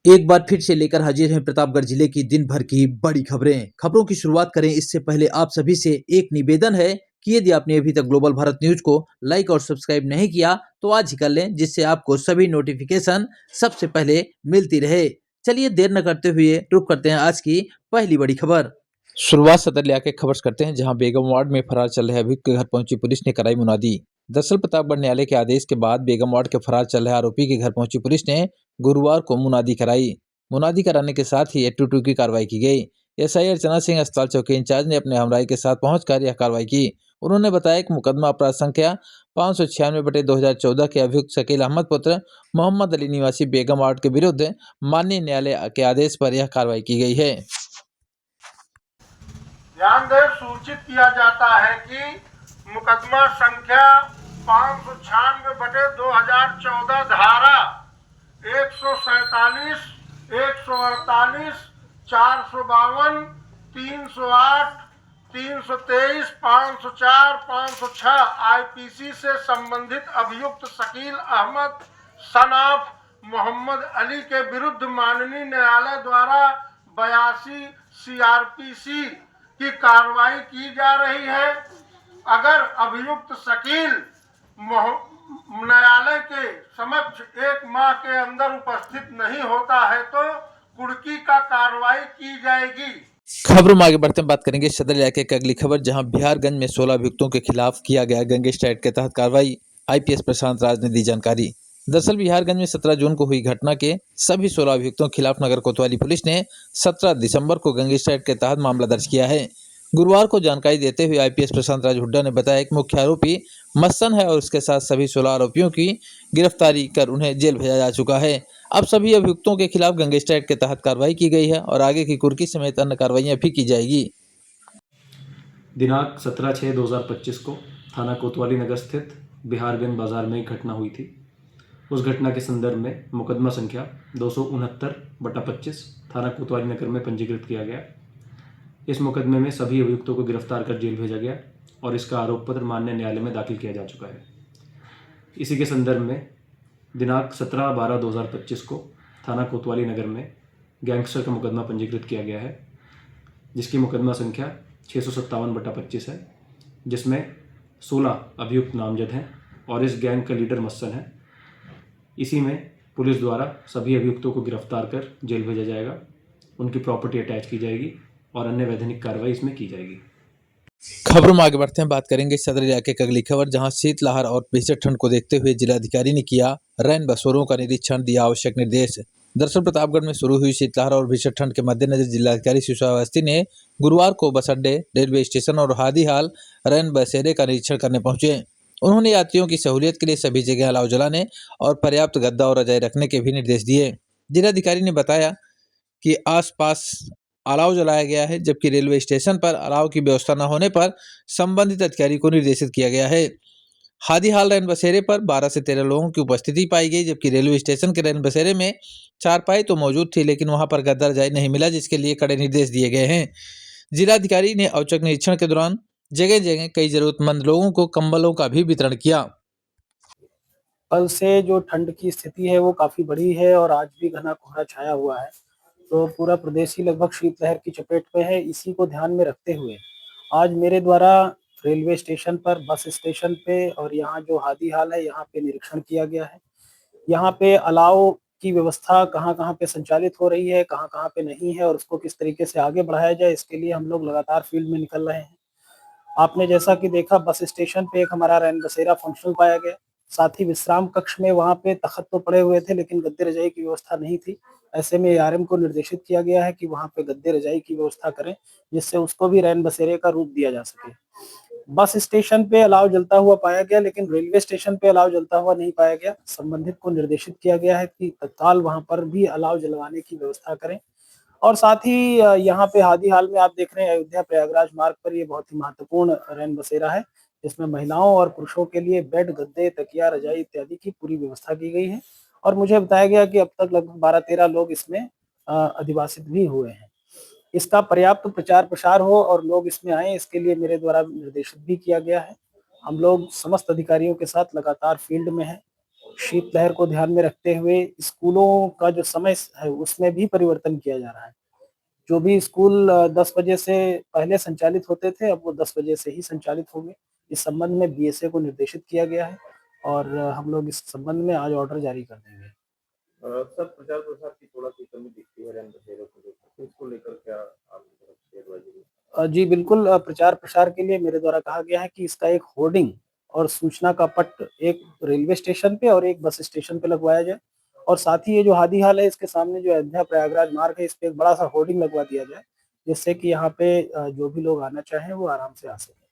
एक बार फिर से लेकर हाजिर हैं प्रतापगढ़ जिले की दिन भर की बड़ी खबरें। खबरों की शुरुआत करें इससे पहले आप सभी से एक निवेदन है कि यदि आपने अभी तक ग्लोबल भारत न्यूज को लाइक और सब्सक्राइब नहीं किया तो आज ही कर लें, जिससे आपको सभी नोटिफिकेशन सबसे पहले मिलती रहे। चलिए देर न करते हुए रुक करते हैं आज की पहली बड़ी खबर। शुरुआत सदर लिया के खबर करते हैं, जहां बेगम वार्ड में फरार चल रहे अभियुक्त के घर पहुंची पुलिस ने कराई मुनादी। दरअसल प्रतापगढ़ न्यायालय के आदेश के बाद बेगम वार्ड के फरार चल रहे आरोपी के घर पहुंची पुलिस ने गुरुवार को मुनादी कराई। मुनादी कराने के साथ ही 82 की कार्रवाई की गई। एसआई अर्चना सिंह अस्पताल चौकी इंचार्ज ने अपने हमराई के साथ पहुंचकर यह कार्रवाई की। उन्होंने बताया कि मुकदमा अपराध संख्या 596/2014 के अभियुक्त शकील अहमद पुत्र मोहम्मद अली निवासी बेगम वार्ड के विरुद्ध माननीय न्यायालय के आदेश पर यह कार्रवाई की गई है। ध्यान दें, सूचित किया जाता है कि मुकदमा संख्या 596/2014 धारा 147, 148, 452, 308, 323, 504, 506 आईपीसी से संबंधित अभियुक्त शकील अहमद सनाफ मोहम्मद अली के विरुद्ध माननीय न्यायालय द्वारा 82 सीआरपीसी की कार्रवाई की जा रही है। अगर अभियुक्त शकील न्यायालय के समक्ष 1 माह के अंदर उपस्थित नहीं होता है तो कुर्की का कार्रवाई की जाएगी। खबरों में आगे बढ़ते हैं, बात करेंगे सदर इलाके की अगली खबर, जहां बिहारगंज में 16 अभियुक्तों के खिलाफ किया गया गैंगस्टर एक्ट के तहत कार्रवाई। आईपीएस प्रशांत राज ने दी जानकारी। दरअसल बिहारगंज में 17 जून को हुई घटना के सभी 16 अभियुक्तों के खिलाफ नगर कोतवाली पुलिस ने 17 दिसंबर को गैंगस्टर एक्ट के तहत मामला दर्ज किया है। गुरुवार को जानकारी देते हुए आईपीएस प्रशांत राज हुड्डा ने बताया कि मुख्य आरोपी मस्सन है और उसके साथ सभी 16 आरोपियों की गिरफ्तारी कर उन्हें जेल भेजा जा चुका है। अब सभी अभियुक्तों के खिलाफ गैंगस्टर एक्ट के तहत कार्रवाई की गई है और आगे की कुर्की समेत अन्य कार्रवाइयां भी की जाएगी। दिनांक 17/6/2025 को थाना कोतवाली नगर स्थित बिहारगंज बाजार में एक घटना हुई थी। उस घटना के संदर्भ में मुकदमा संख्या 269/25 थाना कोतवाली नगर में पंजीकृत किया गया। इस मुकदमे में सभी अभियुक्तों को गिरफ्तार कर जेल भेजा गया और इसका आरोप पत्र माननीय न्यायालय में दाखिल किया जा चुका है। इसी के संदर्भ में दिनांक 17/12/2025 को थाना कोतवाली नगर में गैंगस्टर का मुकदमा पंजीकृत किया गया है, जिसकी मुकदमा संख्या 657/25 है, जिसमें 16 अभियुक्त नामजद हैं और इस गैंग का लीडर मस्सन है। इसी में पुलिस द्वारा सभी अभियुक्तों को गिरफ्तार कर जेल भेजा जाएगा, उनकी प्रॉपर्टी अटैच की जाएगी और अन्य वैधानिक कार्रवाई इसमें की जाएगी। खबरों में आगे बढ़ते हैं, बात करेंगे सदर इलाके की अगली खबर, जहां शीतलहर और भीषण ठंड को देखते हुए जिलाधिकारी ने किया रैन बसेरों का निरीक्षण, दिया आवश्यक निर्देश। दरअसल प्रतापगढ़ में शुरू हुई शीतलहर और भीषण ठंड के मद्देनजर जिलाधिकारी शिशु अवस्थी ने गुरुवार को बस अड्डे, रेलवे स्टेशन और हादीहाल रैन बसेरे का निरीक्षण करने पहुंचे। उन्होंने यात्रियों की सहूलियत के लिए सभी जगह अलाव जलाने और पर्याप्त गद्दा और रजाई रखने के भी निर्देश दिए। जिलाधिकारी ने बताया कि आसपास अलाव जलाया गया है, जबकि रेलवे स्टेशन पर अलाव की व्यवस्था न होने पर संबंधित अधिकारी को निर्देशित किया गया है। हादीहाल रैन बसेरे पर 12 से 13 लोगों की उपस्थिति पाई गई, जबकि रेलवे स्टेशन के रैन बसेरे में चारपाई तो मौजूद थी, लेकिन वहां पर गद्दा रजाई नहीं मिला, जिसके लिए कड़े निर्देश दिए गए हैं। जिलाधिकारी ने औचक निरीक्षण के दौरान जगह जगह कई जरूरतमंद लोगों को कंबलों का भी वितरण किया। कल से जो ठंड की स्थिति है वो काफी बड़ी है और आज भी घना कोहरा छाया हुआ है, तो पूरा प्रदेश ही लगभग शीतलहर की चपेट में है। इसी को ध्यान में रखते हुए आज मेरे द्वारा रेलवे स्टेशन पर, बस स्टेशन पे और यहाँ जो हादीहाल है यहाँ पे निरीक्षण किया गया है। यहाँ पे अलाव की व्यवस्था कहाँ-कहाँ पे संचालित हो रही है, कहाँ-कहाँ पे नहीं है और उसको किस तरीके से आगे बढ़ाया जाए, इसके लिए हम लोग लगातार फील्ड में निकल रहे हैं। आपने जैसा कि देखा, बस स्टेशन पे एक हमारा रैन बसेरा फंक्शनल पाया गया। साथ ही विश्राम कक्ष में वहाँ पे तख्त तो पड़े हुए थे, लेकिन गद्दे रजाई की व्यवस्था नहीं थी। ऐसे में एआरएम को निर्देशित किया गया है कि वहाँ पे गद्दे रजाई की व्यवस्था करें, जिससे उसको भी रैन बसेरे का रूप दिया जा सके। बस स्टेशन पे अलाव जलता हुआ पाया गया, लेकिन रेलवे स्टेशन पे अलाव जलता हुआ नहीं पाया गया। संबंधित को निर्देशित किया गया है कि तत्काल वहाँ पर भी अलाव जलवाने की व्यवस्था करें। और साथ ही यहाँ पे हादीहाल में आप देख रहे हैं, अयोध्या प्रयागराज मार्ग पर ये बहुत ही महत्वपूर्ण रैन बसेरा है, जिसमें महिलाओं और पुरुषों के लिए बेड, गद्दे, तकिया, रजाई इत्यादि की पूरी व्यवस्था की गई है। और मुझे बताया गया कि अब तक लगभग 12-13 लोग इसमें अधिवासित भी हुए हैं। इसका पर्याप्त प्रचार प्रसार हो और लोग इसमें आए, इसके लिए मेरे द्वारा निर्देशित भी किया गया है। हम लोग समस्त अधिकारियों के साथ लगातार फील्ड में हैं शीतलहर को ध्यान में रखते हुए स्कूलों का जो समय है उसमें भी परिवर्तन किया जा रहा है। जो भी स्कूल 10 बजे से पहले संचालित होते थे, अब वो 10 बजे से ही संचालित होंगे। इस संबंध में बीएसए को निर्देशित किया गया है और हम लोग इस संबंध में आज ऑर्डर जारी कर देंगे। सर, प्रचार प्रसार की थोड़ा-सी कमी दिखती है रैन बसेरों को लेकर, तो इसको लेकर क्या आपकी तरफ से एडवाइजरी? जी बिल्कुल, प्रचार प्रसार के लिए मेरे द्वारा कहा गया है कि इसका एक होर्डिंग और सूचना का पट्ट एक रेलवे स्टेशन पे और एक बस स्टेशन पे लगवाया जाए और साथ ही ये जो हादी हाल है इसके सामने जो अयोध्या प्रयागराज मार्ग है इस पे एक बड़ा सा होर्डिंग लगवा दिया जाए, जिससे कि यहाँ पे जो भी लोग आना चाहें वो आराम से आ सकें।